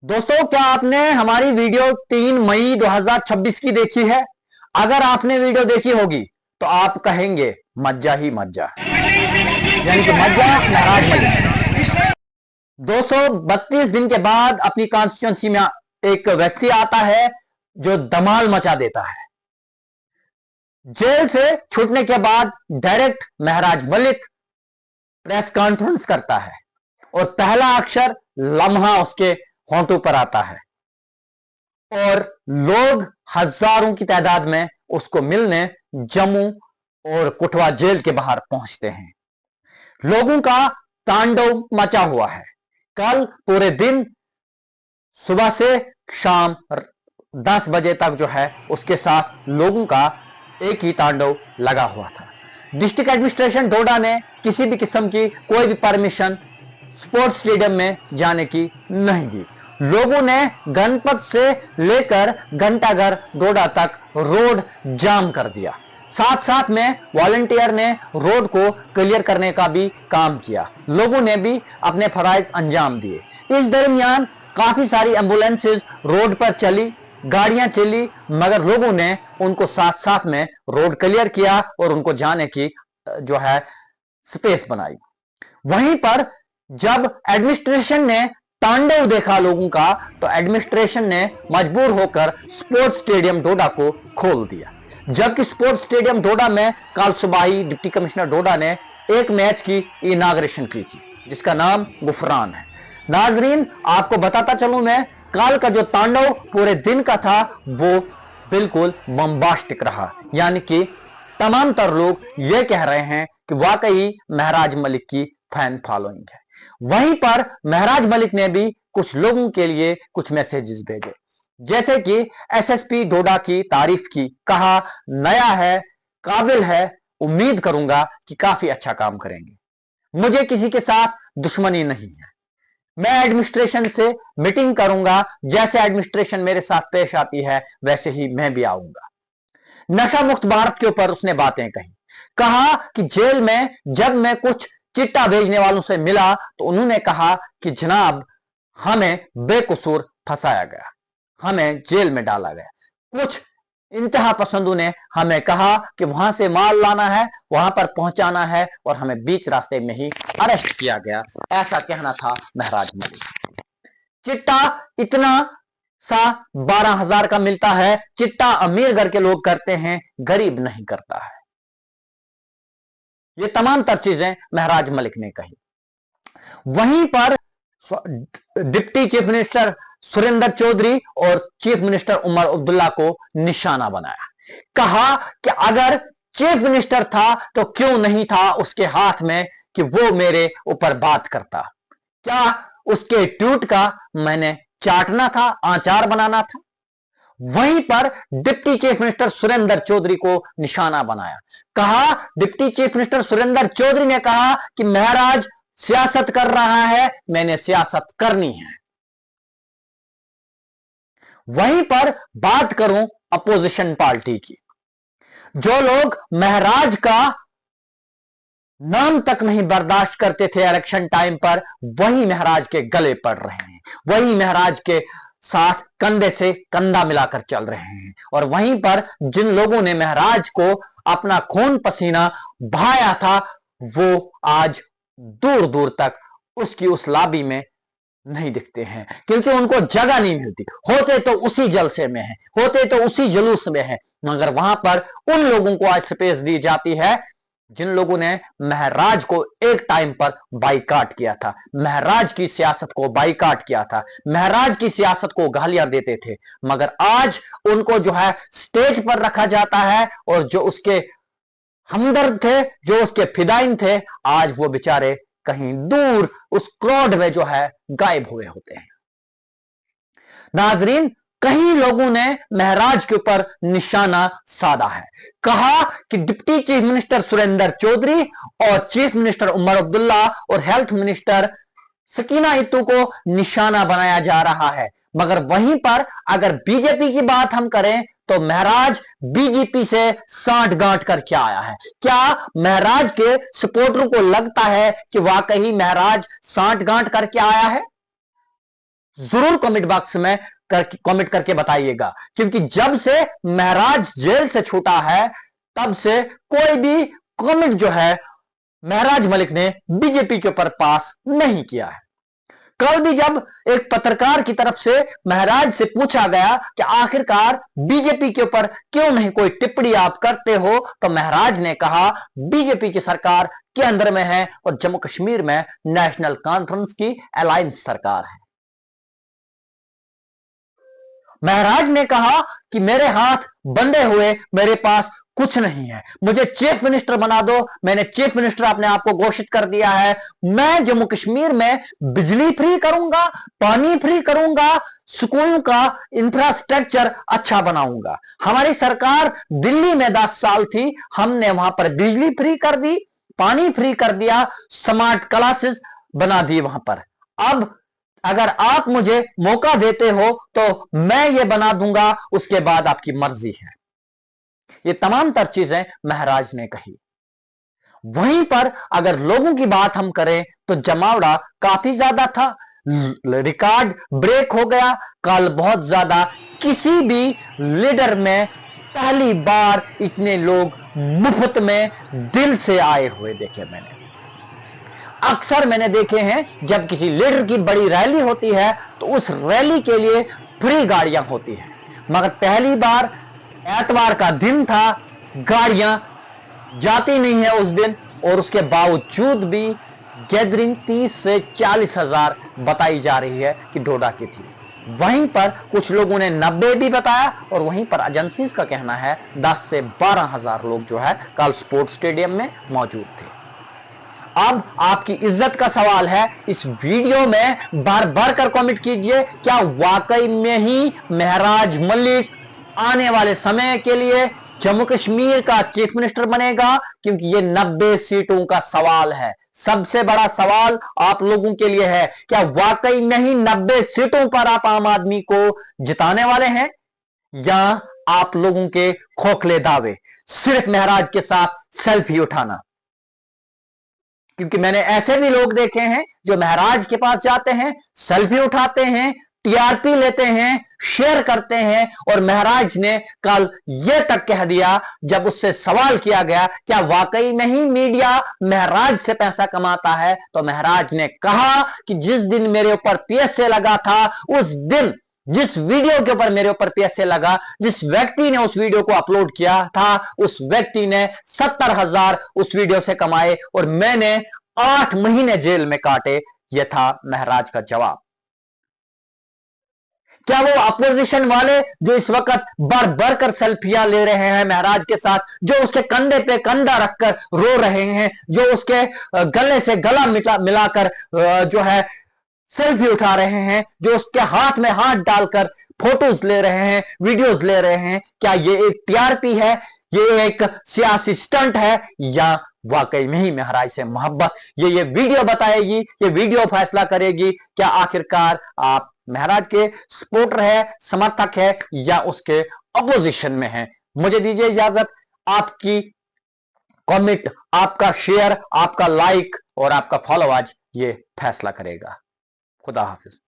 दोस्तों, क्या आपने हमारी वीडियो 3 मई 2026 की देखी है? अगर आपने वीडियो देखी होगी तो आप कहेंगे मज्जा ही मज्जा, यानी कि मज्जा महराज मलिक। 232 दिन के बाद अपनी कॉन्स्टिट्यूंसी में एक व्यक्ति आता है जो धमाल मचा देता है। जेल से छूटने के बाद डायरेक्ट महराज मलिक प्रेस कॉन्फ्रेंस करता है और पहला अक्षर लम्हा उसके होंठों पर आता है और लोग हजारों की तादाद में उसको मिलने जम्मू और कठुआ जेल के बाहर पहुंचते हैं। लोगों का तांडव मचा हुआ है। कल पूरे दिन सुबह से शाम 10 बजे तक जो है उसके साथ लोगों का एक ही तांडव लगा हुआ था। डिस्ट्रिक्ट एडमिनिस्ट्रेशन डोडा ने किसी भी किस्म की कोई भी परमिशन स्पोर्ट्स स्टेडियम में जाने की नहीं दी। लोगों ने गणपत से लेकर घंटाघर डोडा तक रोड जाम कर दिया। साथ साथ में वॉलंटियर ने रोड को क्लियर करने का भी काम किया। लोगों ने भी अपने फराइज अंजाम दिए। इस दरमियान काफी सारी एम्बुलेंसेज रोड पर चली, गाड़ियां चली, मगर लोगों ने उनको साथ साथ में रोड क्लियर किया और उनको जाने की जो है स्पेस बनाई। वहीं पर जब एडमिनिस्ट्रेशन ने तांडव देखा लोगों का, तो एडमिनिस्ट्रेशन ने मजबूर होकर स्पोर्ट्स स्टेडियम डोडा को खोल दिया। जबकि स्पोर्ट्स स्टेडियम डोडा में कल सुबह ही डिप्टी कमिश्नर डोडा ने एक मैच की इनाग्रेशन की थी जिसका नाम गुफरान है। नाजरीन, आपको बताता चलूं मैं, कल का जो तांडव पूरे दिन का था वो बिल्कुल बम्बास्टिक रहा। यानी कि तमाम तर लोग ये कह रहे हैं कि वाकई महराज मलिक की फैन फॉलोइंग है। वहीं पर महराज मलिक ने भी कुछ लोगों के लिए कुछ मैसेजेस भेजे, जैसे कि एसएसपी डोडा की तारीफ की, कहा नया है, काबिल है, उम्मीद करूंगा कि काफी अच्छा काम करेंगे। मुझे किसी के साथ दुश्मनी नहीं है, मैं एडमिनिस्ट्रेशन से मीटिंग करूंगा, जैसे एडमिनिस्ट्रेशन मेरे साथ पेश आती है वैसे ही मैं भी आऊंगा। नशा मुक्त भारत के ऊपर उसने बातें कही। कहा कि जेल में जब मैं कुछ चिट्टा भेजने वालों से मिला तो उन्होंने कहा कि जनाब, हमें बेकसूर फंसाया गया, हमें जेल में डाला गया। कुछ इंतहा पसंदों ने हमें कहा कि वहां से माल लाना है, वहां पर पहुंचाना है और हमें बीच रास्ते में ही अरेस्ट किया गया। ऐसा कहना था महराज मलिक। चिट्टा इतना सा 12,000 का मिलता है। चिट्टा अमीर घर के लोग करते हैं, गरीब नहीं करता है। ये तमाम तर चीजें महराज मलिक ने कही। वहीं पर deputy chief minister Surendra Chaudhary और चीफ मिनिस्टर उमर अब्दुल्ला को निशाना बनाया। कहा कि अगर चीफ मिनिस्टर था तो क्यों नहीं था उसके हाथ में कि वो मेरे ऊपर बात करता? क्या उसके ट्वीट का मैंने चाटना था, आचार बनाना था? वहीं पर deputy chief minister Surendra Chaudhary को निशाना बनाया। कहा, deputy chief minister Surendra Chaudhary ने कहा कि महराज सियासत कर रहा है, मैंने सियासत करनी है। वहीं पर बात करूं अपोजिशन पार्टी की, जो लोग महराज का नाम तक नहीं बर्दाश्त करते थे इलेक्शन टाइम पर, वही महराज के गले पड़ रहे हैं, वही महराज के साथ कंधे से कंधा मिलाकर चल रहे हैं। और वहीं पर जिन लोगों ने महराज को अपना खून पसीना बहाया था, वो आज दूर दूर तक उसकी उस लाबी में नहीं दिखते हैं, क्योंकि उनको जगह नहीं मिलती। होते तो उसी जलसे में है, होते तो उसी जुलूस में है, मगर वहां पर उन लोगों को आज स्पेस दी जाती है जिन लोगों ने महराज को एक टाइम पर बाइकाट किया था, महराज की सियासत को बाइकाट किया था, महराज की सियासत को गालियां देते थे। मगर आज उनको जो है स्टेज पर रखा जाता है और जो उसके हमदर्द थे, जो उसके फिदाइन थे, आज वो बेचारे कहीं दूर उस क्राउड में जो है गायब हुए होते हैं। नाजरीन, कई लोगों ने महराज के ऊपर निशाना साधा है। कहा कि deputy chief minister Surendra Chaudhary और चीफ मिनिस्टर उमर अब्दुल्ला और हेल्थ मिनिस्टर सकीना इत्तू को निशाना बनाया जा रहा है। मगर वहीं पर अगर बीजेपी की बात हम करें तो महराज बीजेपी से सांठ गांठ करके आया है। क्या महराज के सपोर्टरों को लगता है कि वाकई महराज सांठ गांठ करके आया है? जरूर कमेंट बॉक्स में कमेंट करके बताइएगा, क्योंकि जब से महराज जेल से छूटा है तब से कोई भी कमेंट जो है महराज मलिक ने बीजेपी के ऊपर पास नहीं किया है। कल भी जब एक पत्रकार की तरफ से महराज से पूछा गया कि आखिरकार बीजेपी के ऊपर क्यों नहीं कोई टिप्पणी आप करते हो, तो महराज ने कहा बीजेपी की सरकार के अंदर में है और जम्मू कश्मीर में नेशनल कॉन्फ्रेंस की अलायंस सरकार है। महराज ने कहा कि मेरे हाथ बंधे हुए, मेरे पास कुछ नहीं है, मुझे चीफ मिनिस्टर बना दो, मैंने चीफ मिनिस्टर अपने आप को घोषित कर दिया है, मैं जम्मू कश्मीर में बिजली फ्री करूंगा, पानी फ्री करूंगा, स्कूलों का इंफ्रास्ट्रक्चर अच्छा बनाऊंगा। हमारी सरकार दिल्ली में 10 साल थी, हमने वहां पर बिजली फ्री कर दी, पानी फ्री कर दिया, स्मार्ट क्लासेस बना दी वहां पर। अब अगर आप मुझे मौका देते हो तो मैं ये बना दूंगा, उसके बाद आपकी मर्जी है। ये तमाम तर चीजें महराज ने कही। वहीं पर अगर लोगों की बात हम करें तो जमावड़ा काफी ज्यादा था, रिकॉर्ड ब्रेक हो गया। कल बहुत ज्यादा, किसी भी लीडर में पहली बार इतने लोग मुफ्त में दिल से आए हुए देखे मैंने। अक्सर मैंने देखे हैं जब किसी लीडर की बड़ी रैली होती है तो उस रैली के लिए फ्री गाड़ियां होती है, मगर पहली बार एतवार का दिन था, गाड़ियां जाती नहीं है उस दिन, और उसके बावजूद भी गैदरिंग 30 से 40 हजार बताई जा रही है कि डोडा की थी। वहीं पर कुछ लोगों ने 90 भी बताया, और वहीं पर एजेंसीज का कहना है 10 से 12 हजार लोग जो है कल स्पोर्ट्स स्टेडियम में मौजूद थे। अब आपकी इज्जत का सवाल है, इस वीडियो में बार बार कर कमेंट कीजिए, क्या वाकई में ही महराज मलिक आने वाले समय के लिए जम्मू कश्मीर का चीफ मिनिस्टर बनेगा? क्योंकि ये 90 सीटों का सवाल है। सबसे बड़ा सवाल आप लोगों के लिए है, क्या वाकई में ही 90 सीटों पर आप आम आदमी को जिताने वाले हैं, या आप लोगों के खोखले दावे, सिर्फ महराज के साथ सेल्फी उठाना? क्योंकि मैंने ऐसे भी लोग देखे हैं जो महराज के पास जाते हैं, सेल्फी उठाते हैं, टीआरपी लेते हैं, शेयर करते हैं, और महराज ने कल यह तक कह दिया जब उससे सवाल किया गया क्या वाकई में ही मीडिया महराज से पैसा कमाता है, तो महराज ने कहा कि जिस दिन मेरे ऊपर पीएसए लगा था, उस दिन जिस वीडियो के ऊपर मेरे ऊपर पीएसए लगा, जिस व्यक्ति ने उस वीडियो को अपलोड किया था, उस व्यक्ति ने 70,000 उस वीडियो से कमाए और मैंने 8 महीने जेल में काटे। यह था महराज का जवाब। क्या वो अपोजिशन वाले जो इस वक्त बढ़ बढ़ कर सेल्फियां ले रहे हैं महराज के साथ, जो उसके कंधे पे कंधा रखकर रो रहे हैं, जो उसके गले से गला मिलाकर जो है सेल्फी उठा रहे हैं, जो उसके हाथ में हाथ डालकर फोटोज ले रहे हैं, वीडियोस ले रहे हैं, क्या ये एक टीआरपी है, ये एक सियासी स्टंट है, या वाकई में ही महराज से मोहब्बत? ये वीडियो बताएगी, ये वीडियो फैसला करेगी क्या आखिरकार आप महराज के सपोर्टर है, समर्थक है, या उसके अपोजिशन में है। मुझे दीजिए इजाजत। आपकी कमेंट, आपका शेयर, आपका लाइक और आपका फॉलो आज ये फैसला करेगा। खुदा हाफिज।